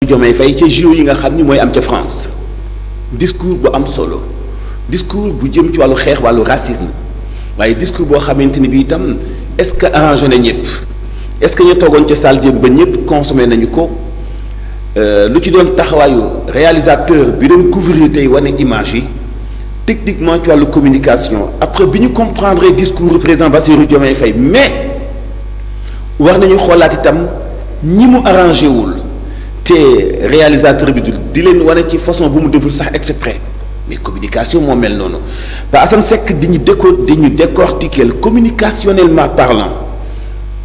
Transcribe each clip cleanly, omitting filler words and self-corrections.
Diomaye Faye ci JO yi nga xam ni mooy am ca France discours bu am solo discours bu jëm ci wàllu xeex wàllu racisme waaye discours boo xamante ni bi itam est-ce que arrangé na ñëpp est-ce que ñu toogoon ca salle jëm ba ñëpp consommé nañu ko lu ci doon taxawaayu réalisateur bi doon couvrir tey wane image yi techniquement ci wàllu communication après bi ñu comprendre discours président Bassirou Diomaye Faye mais war nañu xoolaat itam ñi mu arrangé wul te réalisateur bi di leen wane ci façon bu mu deful sax exprès mais communication moo mel noonu ba Assane Seck di ñu décortiquer communicationnellement parlant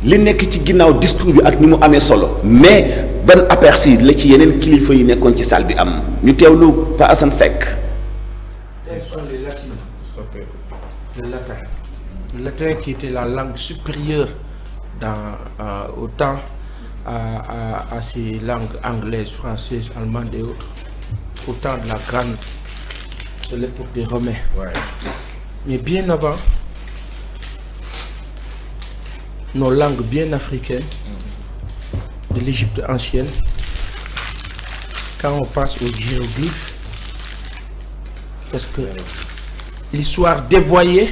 li nekk ci ginnaaw discours bi ak ni mu amee solo mais ban aperçu la ci yeneen kilifa yi nekkoon ci salle bi am ñu teewlu Pa Assane Seck. Quels sont les latines? Le latin. Le latin qui était la langue supérieure au temps à ces langues anglaises, françaises, allemandes et autres, au temps de la grande, de l'époque des Romains. Ouais. Mais bien avant, nos langues bien africaines, de l'Égypte ancienne, quand on passe aux hiéroglyphes, parce que l'histoire dévoyée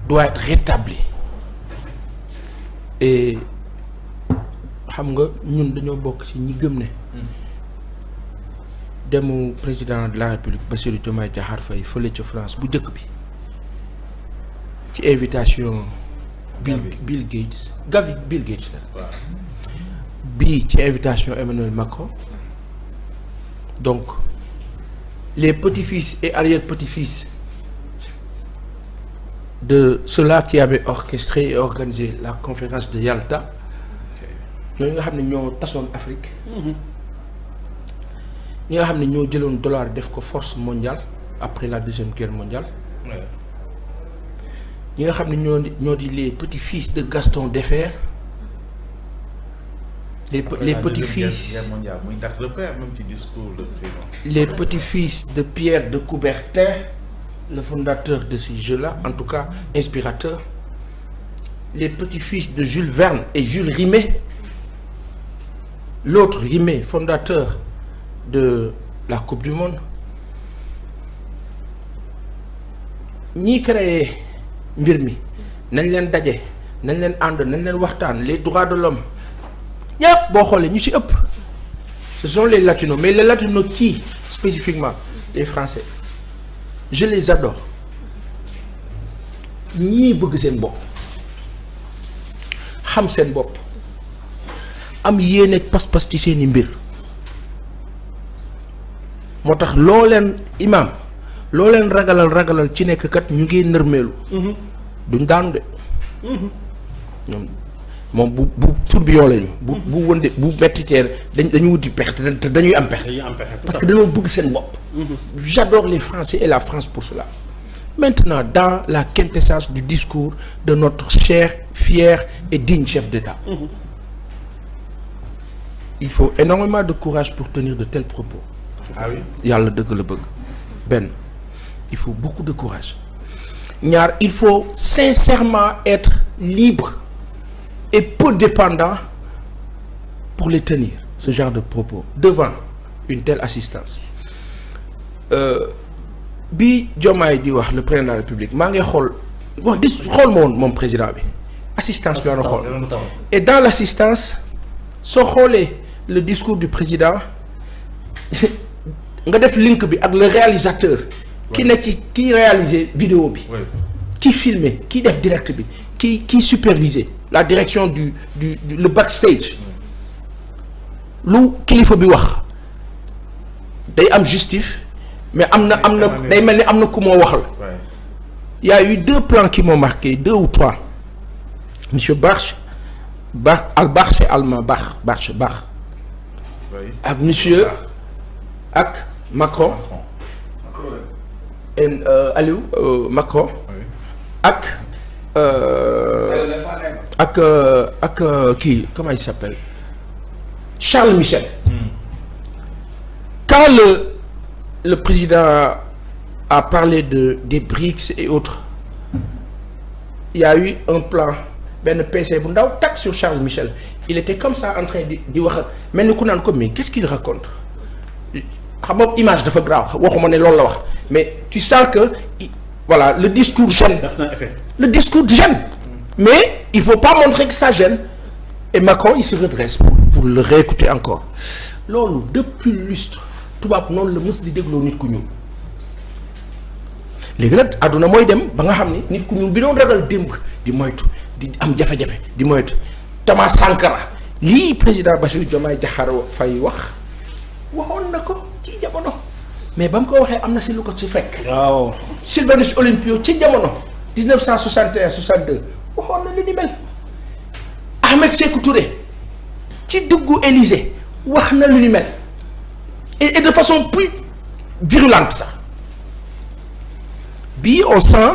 doit être rétablie. Et xam nga ñun dañoo bokk ci ñi gëm ne demu président de la République Bassirou Diomaye Diakhar Faye fële ca France bu njëkk bi ci invitation Bill Gates bii ci invitation Emmanuel Macron, donc les petits-fils et arrière-petits-fils de ceux-là qui avaient orchestré et organisé la conférence de Yalta, ñooñu nga xam ne ñoo tasoon Afrique, ñi nga xam ne ñoo jëloon dollar def ko force mondiale après la deuxième guerre mondiale, ñi nga xam ne ñoo di les petits-fils de Gaston Defferre, les petits-fils les petits-fils de Pierre de Coubertin, le fondateur de ce jeu-là, en tout cas inspirateur, les petits-fils de Jules Verne et Jules Rimet, l'autre Rimet, fondateur de la Coupe du Monde, ñi créé mbir mi nañ leen daje nañ leen ànd nañ leen waxtaan les droits de l'homme ñëpp boo xoolee ñu ci ëpp ce sont les latinos, mais les latinos qui spécifiquement les français, je les adore. ñii bëgg seen bopp xam seen bopp am yéene pas-pas ci seeni mbir moo tax loo leen imaam loo leen ragalal ci nekk kat ñu ngi nërmeelu duñ daanu de ñoom moom bu tourbillon lañu bu wënde bu mettiteer dañu wuti pexe te dañuy am pexe parce que dañoo bëgg seen bopp. J'adore les Français et la France pour cela. Maintenant, dans la quintessence du discours de notre cher, fier et digne chef d'État, il faut énormément de courage pour tenir de tels propos. Ah oui? Yàlla dëgg la bëgg. Ben, il faut beaucoup de courage. Ñaar, il faut sincèrement être libre et peu dépendant pour les tenir, ce genre de propos, devant une telle assistance. Bi Diomaye di wax le président de la République maa ngi xool wax di xool ma woon moom président bi assistance bi la xool et dans l'assistance soo xoolee le discours du président nga def link bi ak le réalisateur ki nekk ci ki réalisé vidéo bi ki filmé ki def direct bi qui supervisait la direction du le backstage lu kilifa bi wax day am justif mais am na day mel ni am na ku moo waxal. Il y a eu 2 plans qui m'ont marqué, 2 ou 3. Monsieur Barche c'est allemand Barche. Ak monsieur ak Macron. Et Aliou Macron. Ak qui comment il s'appelle? Charles Michel. Quand le président a parlé des BRICS et autres, il y a eu un plan, ben PC bu ndaw tak sur Charles Michel il était comme ça en train di wax ak mel ni ku naan ko mais qu'est-ce qu'il raconte xam nga image dafa grave waxuma ne loolu la wax mais tu sens que voilà le discours gêne. daf na effet. Le discours gêne. Mais il faut pas montrer que ça gêne. Et Macron il se redresse pour le réécouter encore loolu depuis lustre tubaab noonu la mës di dégloo nit ku ñuul léegi nag àdduna mooy dem ba nga xam ni nit ku ñuul bi doon ragal démb di moytu di am jafe-jafe di moytu Thomas Sankara lii président Bassirou Diomaye Diakhar Faye waxoon na ko ci jamono mais ba mu ko waxee am na si lu ko ci fekk. waaw Sylvanus Olympio ci jamono 1961 62 waxoon na lu ni mel. Ahmed Sékou Touré ci duggu Élysée wax na lu ni mel et de façon plus virulente sax bii on sent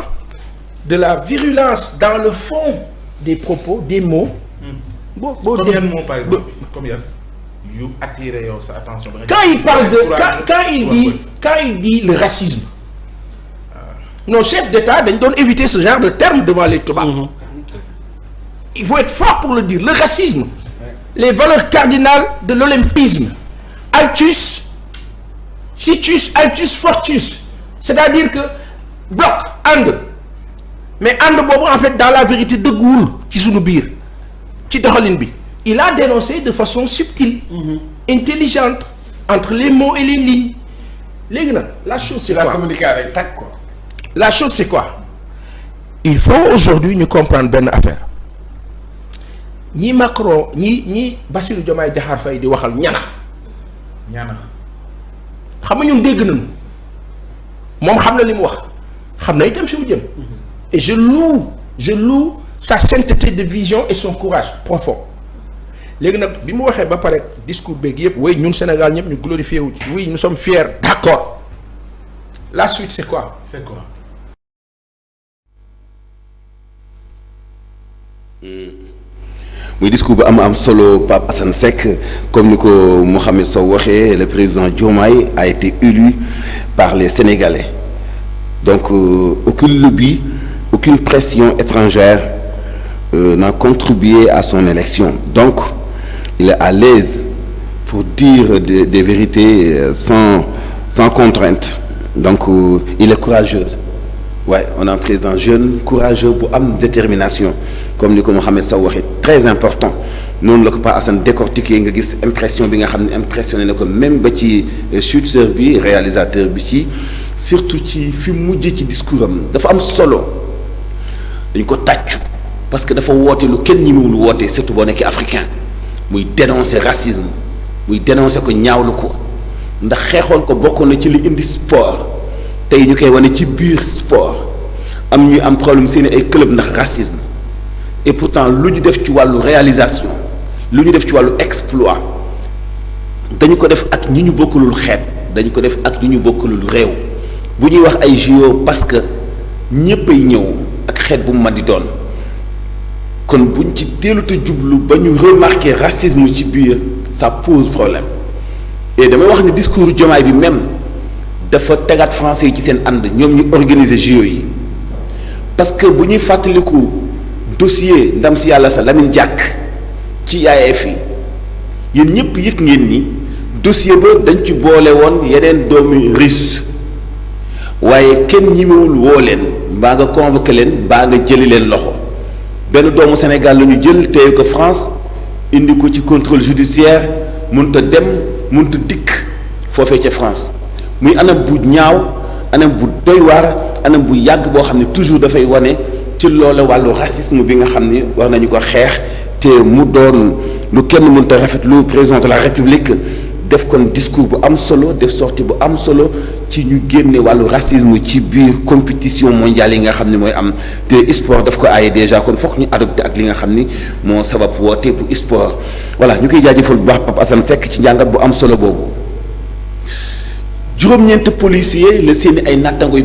de la virulence dans le fond des propos des mots. boo comme yan mots par exemple comme yan yu attiré yow sa attention. quand il parle de quand il dit le racisme nos chefs d'État dañ doon éviter ce genre de terme devant les tubaab. Il faut être fort pour le dire. Le racisme, les valeurs cardinales de l'olympisme, Altus, Situs, Altus, Fortus, c'est-à-dire que bloc, ànd mais ànd boobu en fait dans la vérité dëgguwul ci sunu biir ci doxalin bi il a dénoncé de façon subtile, intelligente entre les mots et les lignes léegi nag la chose c'est quoi la chose c'est quoi il faut aujourd'hui ñu comprendre benn affaire. ñi Macron ñi Bassirou Diomaye Diakhar Faye di waxal ñana xam nga ñun dégg nañu moom xam na li mu wax xam na itam fi mu jëm et je loue sa sainteté de vision et son courage profond léegi nag bi mu waxee ba pare discours beeg yëpp oui ñun Sénégal ñëpp ñu glorifié wu oui nous sommes fiers d'accord la suite c'est quoi. muy discours bu am solo Pape Assane Seck comme ni ko Mouhamed Sow waxee le président Diomaye a été élu par les Sénégalais donc aucun lobby aucune pression étrangère n'a contribué à son élection donc il est à l'aise pour dire des vérités sans contrainte donc il est courageux ouais on a un président jeune courageux bu am détermination comme ni ko Mouhamed Sow waxee très important noonu la ko Pa Assane décortiqué nga gis impression bi nga xam ne impressionné na ko même ba ci chuteur bi réalisateur bi ci surtout ci fi mujj ci discours am dafa am solo dañ ko tàccu parce que dafa woote lu kenn ñemewul woote surtout boo nekkee africain muy dénoncer racisme muy dénoncer ko ñaawlu ko ndax xeexoon ko bokkoon na ci li indi sport tey ñu koy wane ci biir sport am ñuy am problème seeni ay club ndax racisme et pourtant lu ñu def ci wàllu réalisation lu ñu def ci wàllu exploit dañu ko def ak ñi ñu bokkulul xeet dañu ko def ak ñi ñu bokkulul réew bu ñuy wax ay JO parce que ñépp ay ñëw ak xeet bu mu mën di doon kon buñ ci teelut a jublu ba ñu remarquer racisme ci biir ça pose problème et damay wax ne discours Diomaye bi même dafa tegaat français yi ci seen ànd ñoom ñu organiser JO yi parce que bu ñuy fàttaliku dossier ndam si yàlla sa Lamine Diack ci IAAF yi yéen ñëpp yëg ngeen ni dossier ba dañ ci boole woon yeneen doomi russe waaye kenn ñimewul woo leen mbaa nga convoqué leen mbaa nga jëli leen loxo benn doomu Sénégal la ñu jël téye ko France indi ko ci contrôle judiciaire mënta dem mënta dikk foofee ca France muy anam bu ñaaw anam bu doy waar anam bu yàgg boo xam ne toujours dafay wane ci loola wàllu racisme bi nga xam ni war nañu ko xeex te mu doon lu kenn mënta rafetlu président de la République def kon discours bu am solo def sortie bu am solo ci ñu génne wàllu racisme ci biir compétition mondiale yi nga xam ne mooy am te sport daf ko aaye déjà kon fokk ñu adopté ak li nga xam ni moo sabab woote bu sport voilà ñu koy jaajëfal bu baax Pape Assane Seck ci njàngat bu am solo boobu juróom-ñeent policier la seeni ay nattangoy